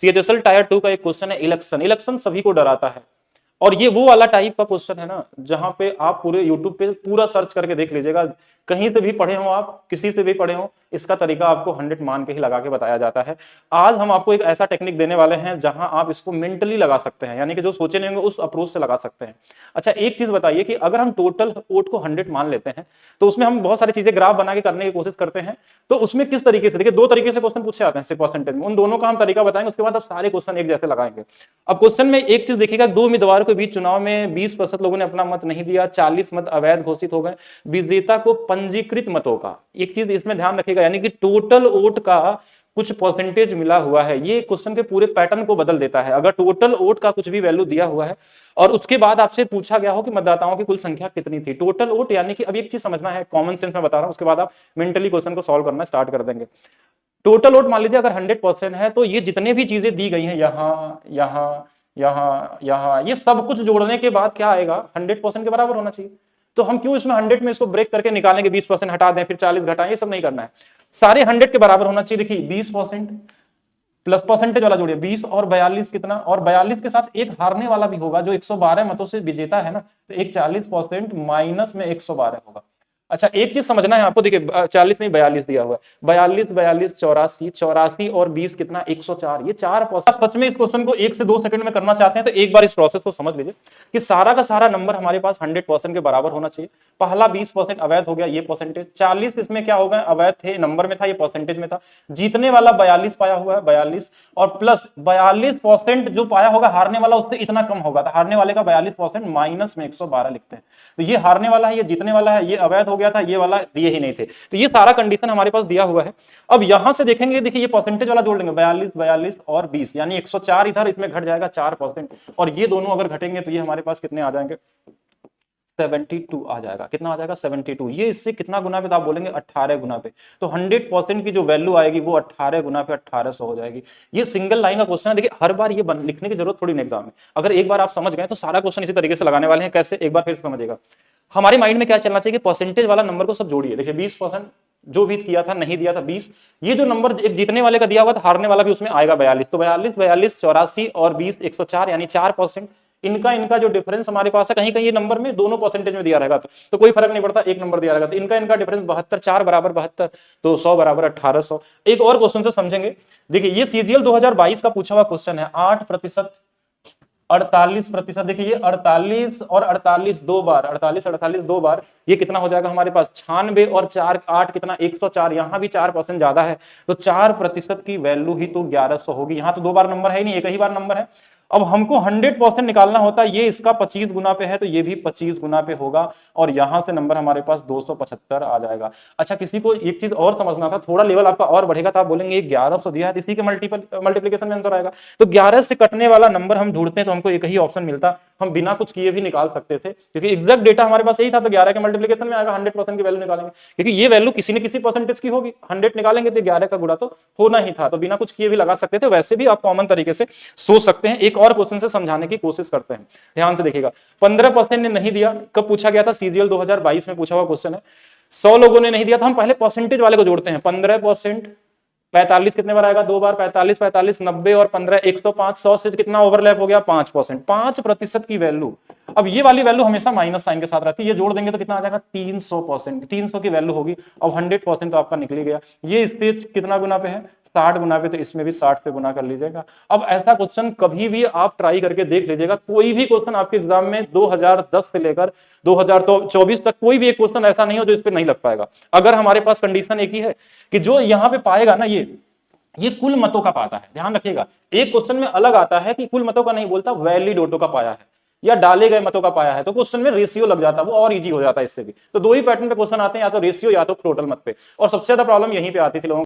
CHSL tyre 2 का एक question है, इलेक्शन। इलेक्शन सभी को डराता है, और ये वो वाला टाइप का क्वेश्चन है ना जहां पे आप पूरे यूट्यूब पे पूरा सर्च करके देख लीजिएगा, कहीं से भी पढ़े हो आप, किसी से भी पढ़े हो, इसका तरीका आपको 100 मान के ही लगा के बताया जाता है। आज हम आपको एक ऐसा टेक्निक देने वाले हैं जहां आप इसको मेंटली लगा सकते हैं, यानी कि जो सोचे नहीं होंगे उस अप्रोच से लगा सकते हैं। अच्छा, एक चीज बताइए कि अगर हम टोटल वोट को 100 मान लेते हैं तो उसमें हम बहुत सारी चीजें ग्राफ बना के करने की कोशिश करते हैं, तो उसमें किस तरीके से, देखिए 2 तरीके से क्वेश्चन पूछे जाते हैं परसेंटेज में, उन दोनों का हम तरीका बताएंगे, उसके बाद आप सारे क्वेश्चन एक जैसे लगाएंगे। अब क्वेश्चन में एक चीज देखिएगा, 2 उम्मीदवारों के बीच चुनाव में 20% लोगों ने अपना मत नहीं दिया, 40 मत अवैध घोषित हो गए, विजेता को पंजीकृत मतों का, एक चीज इसमें ध्यान रखिएगा, यानी कि टोटल वोट का कुछ परसेंटेज मिला हुआ है। ये क्वेश्चन के पूरे पैटर्न को बदल देता है। अगर टोटल वोट का कुछ भी वैल्यू दिया हुआ है और उसके बाद आपसे पूछा गया हो कि मतदाताओं की कुल संख्या कितनी थी, टोटल वोट, यानी कि अब एक चीज समझना है, कॉमन सेंस में बता रहा हूं, उसके बाद आप मेंटली क्वेश्चन को सॉल्व करना स्टार्ट कर देंगे। टोटल वोट मान लीजिए अगर 100% है, तो ये जितने भी चीजें दी गई हैं, यहाँ यहाँ यहाँ यहाँ, ये सब कुछ जोड़ने के बाद क्या आएगा, 100% के बराबर होना चाहिए। तो हम क्यों इसमें 100 में इसको ब्रेक करके निकालेंगे, 20% हटा दें फिर 40 घटाएं, ये सब नहीं करना है, सारे 100 के बराबर होना चाहिए। देखिए 20% प्लस परसेंटेज वाला जोड़िए, 20 और 42 कितना, और 42 के साथ एक हारने वाला भी होगा जो 112 मतों से विजेता है ना, तो एक 40% माइनस में 112 होगा। अच्छा, एक चीज समझना है आपको, देखिए 40 नहीं 42 दिया हुआ है, 42 42 84, 84 और 20 कितना, 104, ये 4%। सच में इस क्वेश्चन को 1 से 2 सेकंड में करना चाहते हैं तो एक बार इस प्रोसेस को समझ लीजिए कि सारा का सारा नंबर हमारे पास 100% के बराबर होना चाहिए। पहला 20% अवैध हो गया, ये परसेंटेज, 40 इसमें क्या हो गया, अवैध थे, नंबर में था, ये परसेंटेज में था, जीतने वाला 42 पाया हुआ है, 42 और प्लस 42% जो पाया होगा हारने वाला उससे इतना कम होगा, तो हारने वाले का 42% माइनस में 112 लिखते हैं। तो ये हारने वाला है, ये जीतने वाला है, ये अवैध हो गया था, ये वाला दिए ही नहीं थे, तो ये सारा कंडीशन हमारे पास दिया हुआ है। अब यहां से देखेंगे, देखिए ये परसेंटेज वाला जोड़ लेंगे, 42 42 और 20, यानी 104 इधर, इसमें घट जाएगा 4%, और ये दोनों अगर घटेंगे तो ये हमारे पास कितने आ जाएंगे, 72 आ जाएगा। कितना आ जाएगा, 72। ये इससे कितना गुना पे, तो आप बोलेंगे 18 गुना पे, तो 100% की जो वैल्यू आएगी वो 18 गुना पे 1800 हो जाएगी। ये सिंगल लाइन का क्वेश्चन है, देखिए हर बार ये लिखने की जरूरत थोड़ी नहीं एग्जाम में, अगर एक बार आप समझ गए तो सारा क्वेश्चन इसी तरीके से लगाने वाले हैं। कैसे, एक बार फिर समझिएगा, हमारे माइंड में क्या चलना चाहिए कि परसेंटेज वाला नंबर को सब जोड़िए। देखिए 20% जो भी किया था, नहीं दिया था 20, ये जो नंबर एक जीतने वाले का दिया हुआ था, हारने वाला भी उसमें आएगा 42, तो 42 42 84 और 20 104, यानी 4%। इनका जो डिफरेंस हमारे पास है, कहीं कहीं ये नंबर में दोनों परसेंटेज में दिया रहेगा तो कोई फर्क नहीं पड़ता, एक नंबर दिया रहेगा, तो इनका डिफरेंस 72, 4 बराबर 72, तो 100 बराबर 1800। एक और क्वेश्चन से समझेंगे, देखिए ये CGL 2022 का पूछा हुआ क्वेश्चन है, 8%, 48%, देखिए ये 48 और 48 दो बार, 48 48 दो बार, ये कितना हो जाएगा हमारे पास 96 और 4 8 कितना 104, यहां भी 4% ज्यादा है, तो 4% की वैल्यू ही तो 1100 होगी। यहां तो 2 बार नंबर है ही नहीं, एक ही बार नंबर है। अब हमको 100% निकालना होता है, ये इसका 25 गुना पे है तो ये भी 25 गुना पे होगा, और यहां से नंबर हमारे पास 275 आ जाएगा। अच्छा, किसी को एक चीज और समझना था, थोड़ा लेवल आपका और बढ़ेगा तो आप बोलेंगे 1100 दिया है, इसी के मल्टीप्लीकेशन में आंसर आएगा, तो 11 से कटने वाला नंबर हम ढूंढते हैं तो हमको एक ही ऑप्शन मिलता, हम बिना कुछ किए भी निकाल सकते थे, क्योंकि एग्जैक्ट डेटा हमारे पास यही था, तो 11 के मल्टीप्लीकेशन में आएगा, 100% की वैल्यू निकालेंगे, क्योंकि ये वैल्यू किसी न किसी परसेंटेज की होगी, 100 निकालेंगे तो 11 का गुणा तो होना ही था, तो बिना कुछ किए भी लगा सकते थे। वैसे भी आप कॉमन तरीके से सोच सकते हैं। एक और क्वेश्चन से समझाने की कोशिश करते हैं, ध्यान से देखिएगा। 15% ने नहीं दिया, कब पूछा गया था, CGL 2022 में पूछा हुआ क्वेश्चन है। 100 लोगों ने नहीं दिया, तो हम पहले परसेंटेज वाले को जोड़ते हैं, 15%, 45 कितने बार आएगा, 2 बार, 45 45 90 और 15 105, 100 से कितना ओवरलैप हो गया, 5%, 5% की वैल्यू। अब ये वाली वैल्यू हमेशा माइनस साइन के साथ रहती है, ये जोड़ देंगे तो कितना आ जाएगा, 300%, 300 की वैल्यू होगी। अब 100% तो आपका निकल ही गया। ये स्टेज कितना गुना पे है, 60 गुना पे, तो इसमें भी 60 से गुना कर लीजिएगा। अब ऐसा क्वेश्चन कभी भी आप ट्राई करके देख लीजिएगा, कोई भी क्वेश्चन आपके एग्जाम में 2010 से लेकर 2024 तक कोई भी एक क्वेश्चन ऐसा नहीं हो जो इस पे नहीं लग पाएगा। अगर हमारे पास कंडीशन एक ही है कि जो यहाँ पे पाएगा ना, ये कुल मतों का पाता है, ध्यान रखिएगा। एक क्वेश्चन में अलग आता है कि कुल मतों का नहीं बोलता, वैलिड वोटों का पाया है या डाले गए मतों का पाया है, तो क्वेश्चन में रेशियो लग जाता है, वो और इजी हो जाता है इससे भी। तो 2 ही पैटर्न पे क्वेश्चन आते हैं, या तो रेशियो या तो टोटल मत पे, और सबसे ज्यादा प्रॉब्लम यहीं पे आती थी लोगों